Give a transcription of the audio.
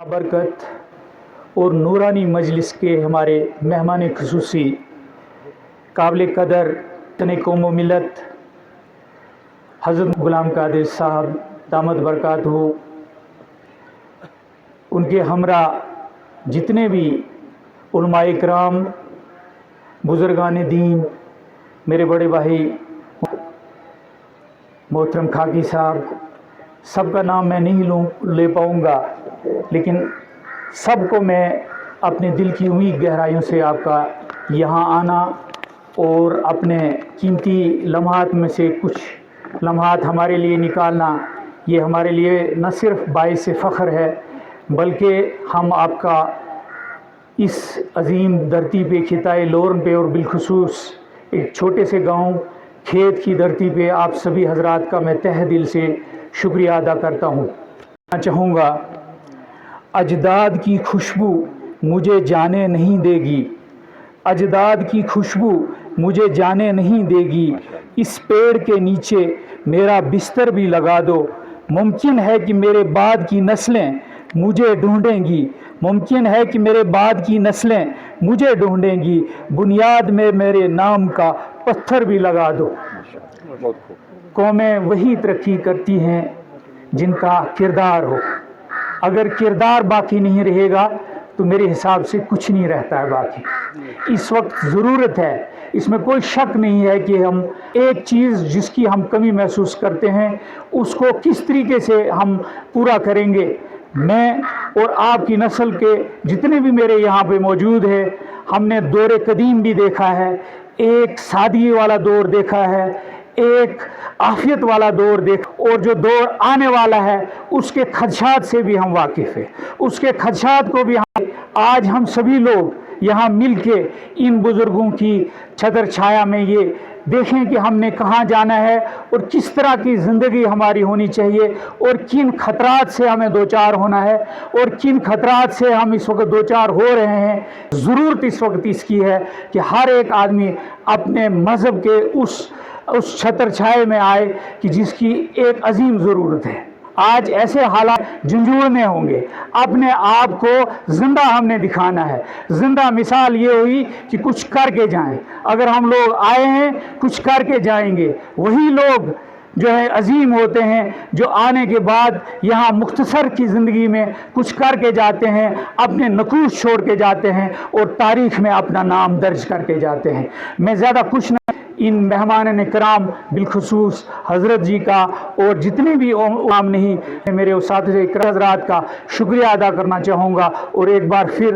बरकत और नूरानी मजलिस के हमारे मेहमान खुसूसी काबिल कदर तने कौम मिलत हज़रत गुलाम कादिर साहब दामद बरकातहू, उनके हमरा जितने भी उलमाए इकराम, बुज़ुर्गान दीन, मेरे बड़े भाई मोहतरम खाकी साहब, सबका नाम मैं नहीं ले पाऊँगा, लेकिन सबको मैं अपने दिल की उम्मीद गहराइयों से आपका यहाँ आना और अपने कीमती लम्हात में से कुछ लम्हात हमारे लिए निकालना, ये हमारे लिए न सिर्फ बाइस फ़ख्र है, बल्कि हम आपका इस अजीम धरती पे खिताए लोरन पे और बिलखुसूस एक छोटे से गांव खेत की धरती पे आप सभी हजरात का मैं तहे दिल से शुक्रिया अदा करता हूँ। चाहूँगा, अजदाद की खुशबू मुझे जाने नहीं देगी, अजदाद की खुशबू मुझे जाने नहीं देगी, इस पेड़ के नीचे मेरा बिस्तर भी लगा दो, मुमकिन है कि मेरे बाद की नस्लें मुझे ढूंढेंगी, मुमकिन है कि मेरे बाद की नस्लें मुझे ढूंढेंगी, बुनियाद में मेरे नाम का पत्थर भी लगा दो। कौमें वही तरक्की करती हैं जिनका किरदार हो, अगर किरदार बाकी नहीं रहेगा तो मेरे हिसाब से कुछ नहीं रहता है बाकी। इस वक्त ज़रूरत है, इसमें कोई शक नहीं है कि हम एक चीज़ जिसकी हम कमी महसूस करते हैं उसको किस तरीके से हम पूरा करेंगे। मैं और आपकी नस्ल के जितने भी मेरे यहाँ पे मौजूद है, हमने दौर कदीम भी देखा है, एक सादगी वाला दौर देखा है, एक आफियत वाला दौर देख, और जो दौर आने वाला है उसके खदशात से भी हम वाकिफ़ हैं, उसके खदशात को भी आज हम सभी लोग यहाँ मिल के इन बुज़ुर्गों की छतर छाया में ये देखें कि हमने कहाँ जाना है और किस तरह की ज़िंदगी हमारी होनी चाहिए और किन खतरात से हमें दो चार होना है और किन खतरात से हम इस वक्त दो चार हो रहे हैं। ज़रूरत इस वक्त इसकी है कि हर एक आदमी अपने मज़हब के उस छतर छाए में आए कि जिसकी एक अजीम ज़रूरत है। आज ऐसे हालात झंझोड़ने होंगे, अपने आप को ज़िंदा हमने दिखाना है। ज़िंदा मिसाल ये हुई कि कुछ करके जाएं, अगर हम लोग आए हैं कुछ करके जाएंगे, वही लोग जो है अजीम होते हैं जो आने के बाद यहाँ मुख्तसर की ज़िंदगी में कुछ करके जाते हैं, अपने नकूश छोड़ के जाते हैं और तारीख़ में अपना नाम दर्ज करके जाते हैं। मैं ज़्यादा कुछ नहीं, इन मेहमान कराम बिलखुसूस हज़रत जी का और जितने भी नाम नहीं मेरे उस्ताद हज़रात का शुक्रिया अदा करना चाहूँगा और एक बार फिर